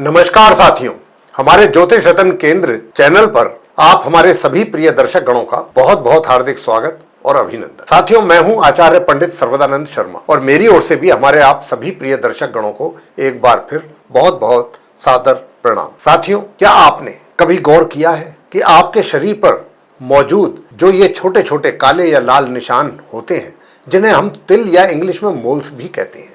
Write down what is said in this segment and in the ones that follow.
नमस्कार साथियों, हमारे ज्योतिष रतन केंद्र चैनल पर आप हमारे सभी प्रिय दर्शक गणों का बहुत बहुत हार्दिक स्वागत और अभिनंदन। साथियों, मैं हूं आचार्य पंडित सर्वदानंद शर्मा और मेरी ओर से भी हमारे आप सभी प्रिय दर्शक गणों को एक बार फिर बहुत बहुत सादर प्रणाम। साथियों, क्या आपने कभी गौर किया है कि आपके शरीर पर मौजूद जो ये छोटे छोटे काले या लाल निशान होते हैं, जिन्हें हम तिल या इंग्लिश में मोल्स भी कहते हैं,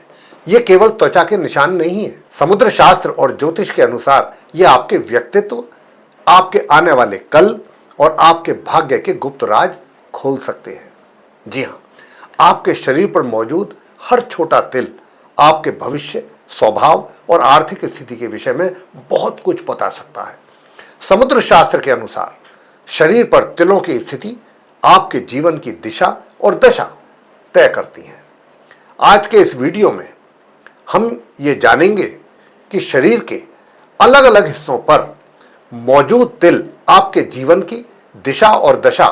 ये केवल त्वचा के निशान नहीं है। समुद्र शास्त्र और ज्योतिष के अनुसार ये आपके व्यक्तित्व, आपके आने वाले कल और आपके भाग्य के गुप्त राज खोल सकते हैं। जी हाँ, आपके शरीर पर मौजूद हर छोटा तिल आपके भविष्य, स्वभाव और आर्थिक स्थिति के विषय में बहुत कुछ बता सकता है। समुद्र शास्त्र के अनुसार शरीर पर तिलों की स्थिति आपके जीवन की दिशा और दशा तय करती है। आज के इस वीडियो में हम ये जानेंगे कि शरीर के अलग अलग हिस्सों पर मौजूद तिल आपके जीवन की दिशा और दशा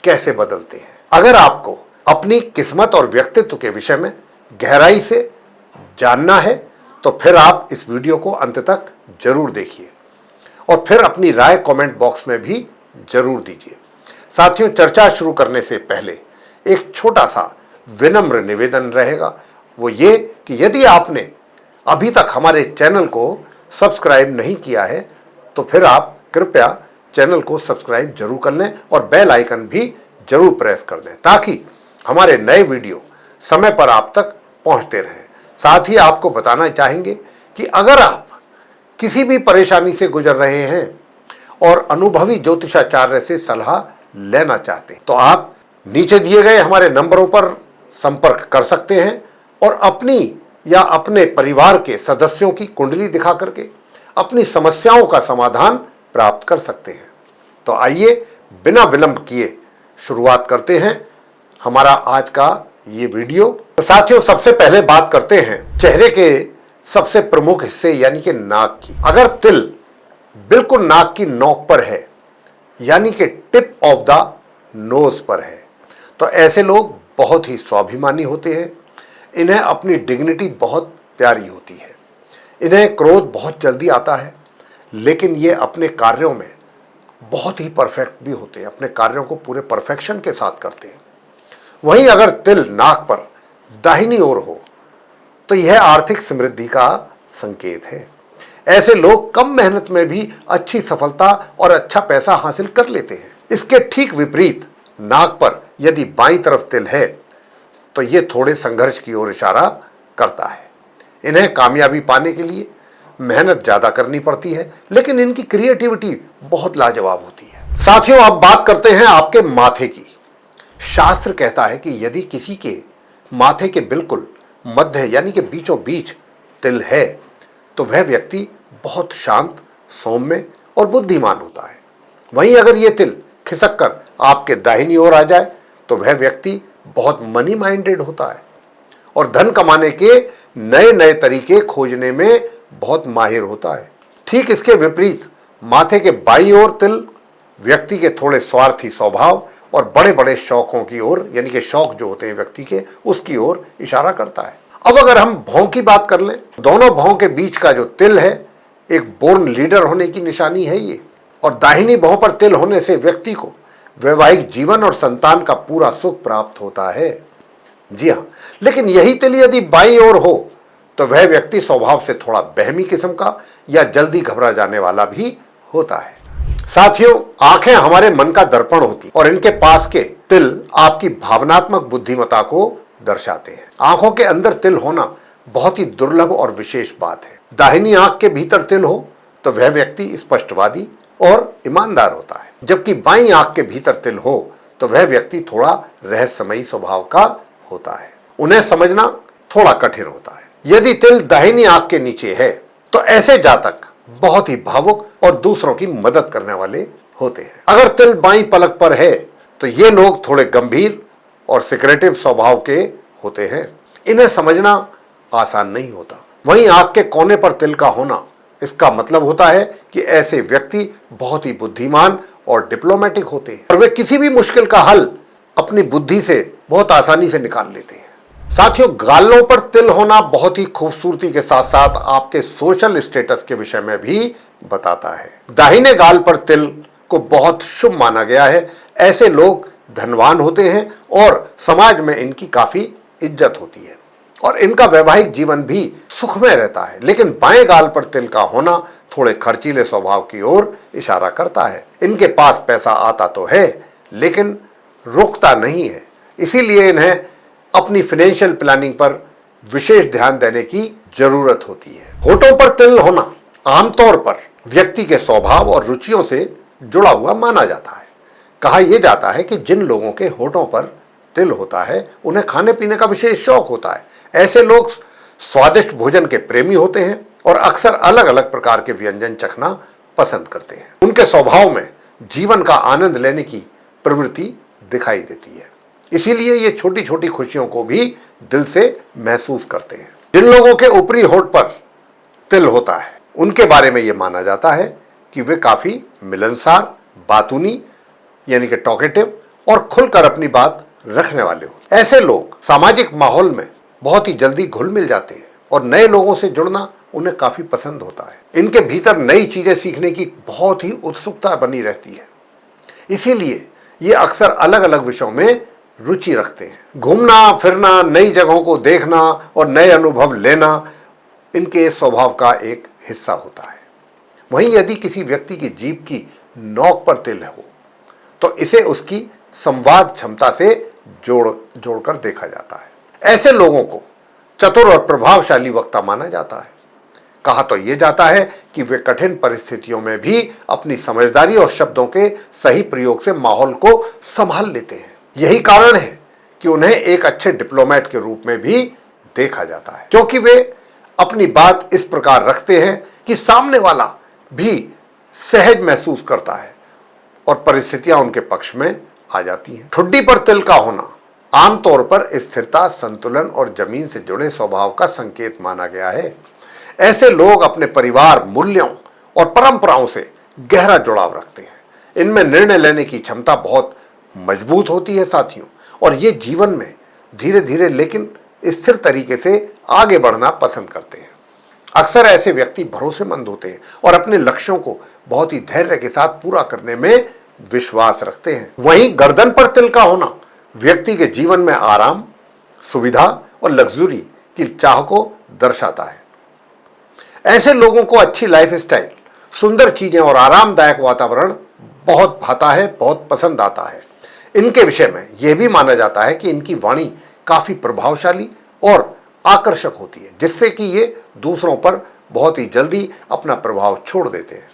कैसे बदलते हैं। अगर आपको अपनी किस्मत और व्यक्तित्व के विषय में गहराई से जानना है तो फिर आप इस वीडियो को अंत तक जरूर देखिए और फिर अपनी राय कमेंट बॉक्स में भी जरूर दीजिए। साथियों, चर्चा शुरू करने से पहले एक छोटा सा विनम्र निवेदन रहेगा, वो ये कि यदि आपने अभी तक हमारे चैनल को सब्सक्राइब नहीं किया है तो फिर आप कृपया चैनल को सब्सक्राइब जरूर कर लें और बेल आइकन भी जरूर प्रेस कर दें ताकि हमारे नए वीडियो समय पर आप तक पहुंचते रहें। साथ ही आपको बताना चाहेंगे कि अगर आप किसी भी परेशानी से गुजर रहे हैं और अनुभवी ज्योतिषाचार्य से सलाह लेना चाहते हैं तो आप नीचे दिए गए हमारे नंबरों पर संपर्क कर सकते हैं और अपनी या अपने परिवार के सदस्यों की कुंडली दिखा करके अपनी समस्याओं का समाधान प्राप्त कर सकते हैं। तो आइए बिना विलंब किए शुरुआत करते हैं हमारा आज का ये वीडियो। तो साथियों, सबसे पहले बात करते हैं चेहरे के सबसे प्रमुख हिस्से यानी कि नाक की। अगर तिल बिल्कुल नाक की नोक पर है यानी कि टिप ऑफ द नोज पर है तो ऐसे लोग बहुत ही स्वाभिमानी होते हैं। इन्हें अपनी डिग्निटी बहुत प्यारी होती है। इन्हें क्रोध बहुत जल्दी आता है, लेकिन ये अपने कार्यों में बहुत ही परफेक्ट भी होते हैं, अपने कार्यों को पूरे परफेक्शन के साथ करते हैं। वहीं अगर तिल नाक पर दाहिनी ओर हो तो यह आर्थिक समृद्धि का संकेत है। ऐसे लोग कम मेहनत में भी अच्छी सफलता और अच्छा पैसा हासिल कर लेते हैं। इसके ठीक विपरीत नाक पर यदि बाईं तरफ तिल है तो ये थोड़े संघर्ष की ओर इशारा करता है। इन्हें कामयाबी पाने के लिए मेहनत ज्यादा करनी पड़ती है, लेकिन इनकी क्रिएटिविटी बहुत लाजवाब होती है। साथियों, अब बात करते हैं आपके माथे की। शास्त्र कहता है कि यदि किसी के माथे के बिल्कुल मध्य यानी कि बीचों बीच तिल है तो वह व्यक्ति बहुत शांत, सौम्य और बुद्धिमान होता है। वहीं अगर ये तिल खिसक कर आपके दाहिनी ओर आ जाए तो वह व्यक्ति बहुत मनी माइंडेड होता है और धन कमाने के नए नए तरीके खोजने में बहुत माहिर होता है। ठीक इसके विपरीत माथे के बाईं ओर तिल व्यक्ति के थोड़े स्वार्थी स्वभाव और बड़े बड़े शौकों की ओर यानी कि शौक जो होते हैं व्यक्ति के, उसकी ओर इशारा करता है। अब अगर हम भौं की बात कर लें, दोनों भौं के बीच का जो तिल है एक बोर्न लीडर होने की निशानी है ये, और दाहिनी भौं पर तिल होने से व्यक्ति को वैवाहिक जीवन और संतान का पूरा सुख प्राप्त होता है। जी हाँ, लेकिन यही तिल यदि बाईं ओर हो तो वह व्यक्ति स्वभाव से थोड़ा बहमी किस्म का या जल्दी घबरा जाने वाला भी होता है। साथियों, आंखें हमारे मन का दर्पण होती और इनके पास के तिल आपकी भावनात्मक बुद्धिमत्ता को दर्शाते हैं। आंखों के अंदर तिल होना बहुत ही दुर्लभ और विशेष बात है। दाहिनी आंख के भीतर तिल हो तो वह व्यक्ति स्पष्टवादी और ईमानदार होता है, जबकि बाईं आंख के भीतर तिल हो तो वह व्यक्ति थोड़ा रहस्यमयी स्वभाव का होता है। उन्हें समझना थोड़ा कठिन होता है। यदि तिल दाहिनी आंख के नीचे है तो ऐसे जातक बहुत ही भावुक और दूसरों की मदद करने वाले होते हैं। अगर तिल बाईं पलक पर है तो ये लोग थोड़े गंभीर और सिक्रेटिव स्वभाव के होते हैं। इन्हें समझना आसान नहीं होता। वहीं आंख के कोने पर तिल का होना इसका मतलब होता है कि ऐसे व्यक्ति बहुत ही बुद्धिमान और डिप्लोमेटिक होते हैं और वे किसी भी मुश्किल का हल अपनी बुद्धि से बहुत आसानी से निकाल लेते हैं। साथियों, गालों पर तिल होना बहुत ही खूबसूरती के साथ साथ आपके सोशल स्टेटस के विषय में भी बताता है। दाहिने गाल पर तिल को बहुत शुभ माना गया है। ऐसे लोग धनवान होते हैं और समाज में इनकी काफी इज्जत होती है और इनका वैवाहिक जीवन भी सुखमय रहता है। लेकिन बाएं गाल पर तिल का होना थोड़े खर्चीले स्वभाव की ओर इशारा करता है। इनके पास पैसा आता तो है लेकिन रुकता नहीं है, इसीलिए इन्हें अपनी फाइनेंशियल प्लानिंग पर विशेष ध्यान देने की जरूरत होती है। होठों पर तिल होना आमतौर पर व्यक्ति के स्वभाव और रुचियों से जुड़ा हुआ माना जाता है। कहा यह जाता है कि जिन लोगों के होठों पर तिल होता है उन्हें खाने पीने का विशेष शौक होता है। ऐसे लोग स्वादिष्ट भोजन के प्रेमी होते हैं और अक्सर अलग अलग प्रकार के व्यंजन चखना पसंद करते हैं। उनके स्वभाव में जीवन का आनंद लेने की प्रवृत्ति दिखाई देती है, इसीलिए ये छोटी छोटी खुशियों को भी दिल से महसूस करते हैं। जिन लोगों के ऊपरी होठ पर तिल होता है उनके बारे में यह माना जाता है कि वे काफी मिलनसार, बातूनी यानी कि टॉकेटिव और खुलकर अपनी बात रखने वाले होते हैं। ऐसे लोग सामाजिक माहौल में बहुत ही जल्दी घुल मिल जाते हैं और नए लोगों से जुड़ना उन्हें काफी पसंद होता है। इनके भीतर नई चीजें सीखने की बहुत ही उत्सुकता बनी रहती है, इसीलिए ये अक्सर अलग अलग विषयों में रुचि रखते हैं। घूमना फिरना, नई जगहों को देखना और नए अनुभव लेना इनके स्वभाव का एक हिस्सा होता है। वहीं यदि किसी व्यक्ति की जीभ की नोक पर तिल हो तो इसे उसकी संवाद क्षमता से जोड़कर देखा जाता है। ऐसे लोगों को चतुर और प्रभावशाली वक्ता माना जाता है। कहा तो यह जाता है कि वे कठिन परिस्थितियों में भी अपनी समझदारी और शब्दों के सही प्रयोग से माहौल को संभाल लेते हैं। यही कारण है कि उन्हें एक अच्छे डिप्लोमेट के रूप में भी देखा जाता है, क्योंकि वे अपनी बात इस प्रकार रखते हैं कि सामने वाला भी सहज महसूस करता है और परिस्थितियां उनके पक्ष में आ जाती हैं। ठुड्डी पर तिल का होना आमतौर पर स्थिरता, संतुलन और जमीन से जुड़े स्वभाव का संकेत माना गया है। ऐसे लोग अपने परिवार, मूल्यों और परंपराओं से गहरा जुड़ाव रखते हैं। इनमें निर्णय लेने की क्षमता बहुत मजबूत होती है साथियों, और ये जीवन में धीरे धीरे लेकिन स्थिर तरीके से आगे बढ़ना पसंद करते हैं। अक्सर ऐसे व्यक्ति भरोसेमंद होते हैं और अपने लक्ष्यों को बहुत ही धैर्य के साथ पूरा करने में विश्वास रखते हैं। वहीं गर्दन पर तिल का होना व्यक्ति के जीवन में आराम, सुविधा और लग्जरी की चाह को दर्शाता है। ऐसे लोगों को अच्छी लाइफ स्टाइल, सुंदर चीजें और आरामदायक वातावरण बहुत भाता है, बहुत पसंद आता है। इनके विषय में यह भी माना जाता है कि इनकी वाणी काफी प्रभावशाली और आकर्षक होती है, जिससे कि ये दूसरों पर बहुत ही जल्दी अपना प्रभाव छोड़ देते हैं।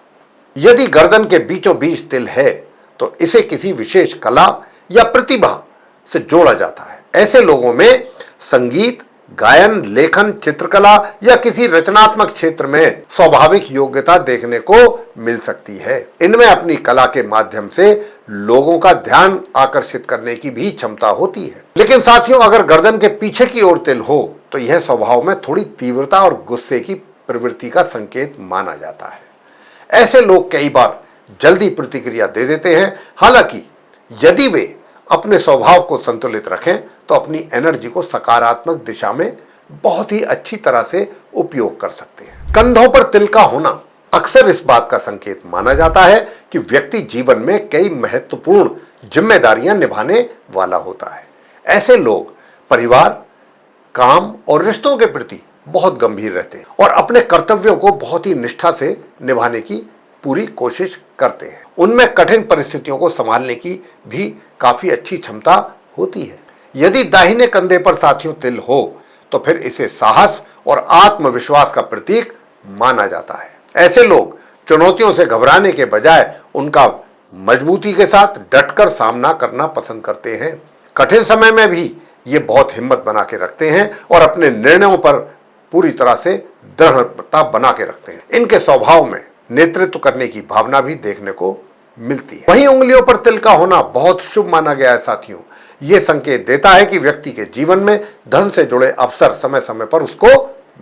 यदि गर्दन के बीचों बीच तिल है तो इसे किसी विशेष कला या प्रतिभा से जोड़ा जाता है। ऐसे लोगों में संगीत, गायन, लेखन, चित्रकला या किसी रचनात्मक क्षेत्र में स्वाभाविक योग्यता देखने को मिल सकती है। इनमें अपनी कला के माध्यम से लोगों का ध्यान आकर्षित करने की भी क्षमता होती है। लेकिन साथियों, अगर गर्दन के पीछे की ओर तिल हो तो यह स्वभाव में थोड़ी तीव्रता और गुस्से की प्रवृत्ति का संकेत माना जाता है। ऐसे लोग कई बार जल्दी प्रतिक्रिया दे देते हैं। हालांकि यदि वे अपने स्वभाव को संतुलित रखें तो अपनी एनर्जी को सकारात्मक दिशा में बहुत ही अच्छी तरह से उपयोग कर सकते हैं। कंधों पर तिल का होना अक्सर इस बात का संकेत माना जाता है कि व्यक्ति जीवन में कई महत्वपूर्ण जिम्मेदारियां निभाने वाला होता है। ऐसे लोग परिवार, काम और रिश्तों के प्रति बहुत गंभीर रहते हैं और अपने कर्तव्यों को बहुत ही निष्ठा से निभाने की पूरी कोशिश करते हैं। उनमें कठिन परिस्थितियों को संभालने की भी काफी अच्छी क्षमता होती है। यदि दाहिने कंधे पर साथियों तिल हो तो फिर इसे साहस और आत्मविश्वास का प्रतीक माना जाता है। ऐसे लोग चुनौतियों से घबराने के बजाय उनका मजबूती के साथ डटकर सामना करना पसंद करते हैं। कठिन समय में भी ये बहुत हिम्मत बना के रखते हैं और अपने निर्णयों पर पूरी तरह से दृढ़ता बना के रखते हैं। इनके स्वभाव में नेतृत्व करने की भावना भी देखने को मिलती है। वहीं उंगलियों पर तिल का होना बहुत शुभ माना गया है साथियों। यह संकेत देता है कि व्यक्ति के जीवन में धन से जुड़े अवसर समय समय पर उसको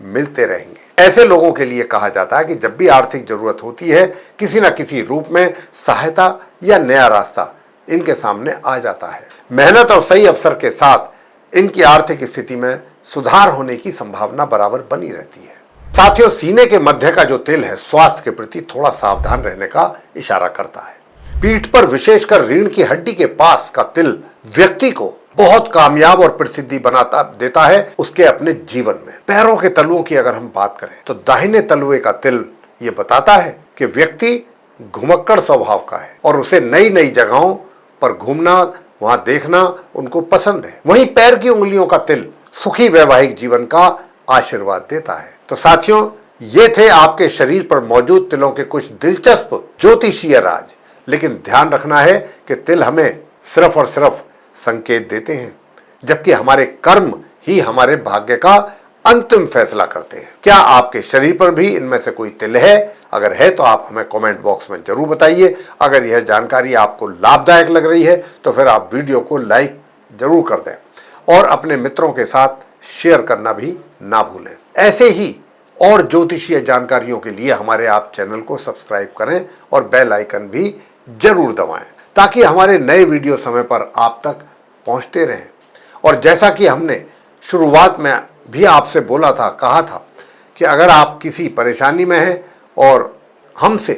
मिलते रहेंगे। ऐसे लोगों के लिए कहा जाता है कि जब भी आर्थिक जरूरत होती है, किसी न किसी रूप में सहायता या नया रास्ता इनके सामने आ जाता है। मेहनत और सही अवसर के साथ इनकी आर्थिक स्थिति में सुधार होने की संभावना बराबर बनी रहती है। साथियों, सीने के मध्य का जो तिल है स्वास्थ्य के प्रति थोड़ा सावधान रहने का इशारा करता है। पीठ पर विशेषकर रीढ़ की हड्डी के पास का तिल व्यक्ति को बहुत कामयाब और प्रसिद्धि बनाता देता है उसके अपने जीवन में। पैरों के तलुओं की अगर हम बात करें तो दाहिने तलुए का तिल ये बताता है कि व्यक्ति घुमक्कड़ स्वभाव का है और उसे नई नई जगहों पर घूमना, वहां देखना उनको पसंद है। वहीं पैर की उंगलियों का तिल सुखी वैवाहिक जीवन का आशीर्वाद देता है। तो साथियों, ये थे आपके शरीर पर मौजूद तिलों के कुछ दिलचस्प ज्योतिषीय राज। लेकिन ध्यान रखना है कि तिल हमें सिर्फ और सिर्फ संकेत देते हैं, जबकि हमारे कर्म ही हमारे भाग्य का अंतिम फैसला करते हैं। क्या आपके शरीर पर भी इनमें से कोई तिल है? अगर है तो आप हमें कमेंट बॉक्स में जरूर बताइए। अगर यह जानकारी आपको लाभदायक लग रही है तो फिर आप वीडियो को लाइक जरूर कर दें और अपने मित्रों के साथ शेयर करना भी ना भूलें। ऐसे ही और ज्योतिषीय जानकारियों के लिए हमारे आप चैनल को सब्सक्राइब करें और बेल आइकन भी जरूर दबाएं ताकि हमारे नए वीडियो समय पर आप तक पहुंचते रहें। और जैसा कि हमने शुरुआत में भी आपसे बोला था, कहा था कि अगर आप किसी परेशानी में हैं और हमसे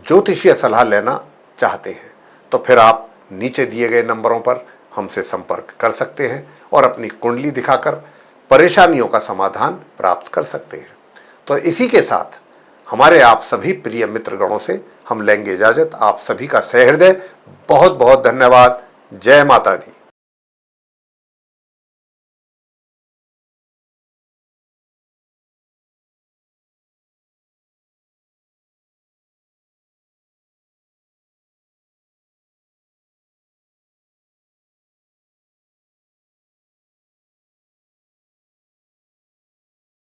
ज्योतिषीय सलाह लेना चाहते हैं तो फिर आप नीचे दिए गए नंबरों पर हमसे संपर्क कर सकते हैं और अपनी कुंडली दिखाकर परेशानियों का समाधान प्राप्त कर सकते हैं। तो इसी के साथ हमारे आप सभी प्रिय मित्रगणों से हम लेंगे इजाजत। आप सभी का सहृदय बहुत बहुत धन्यवाद। जय माता दी।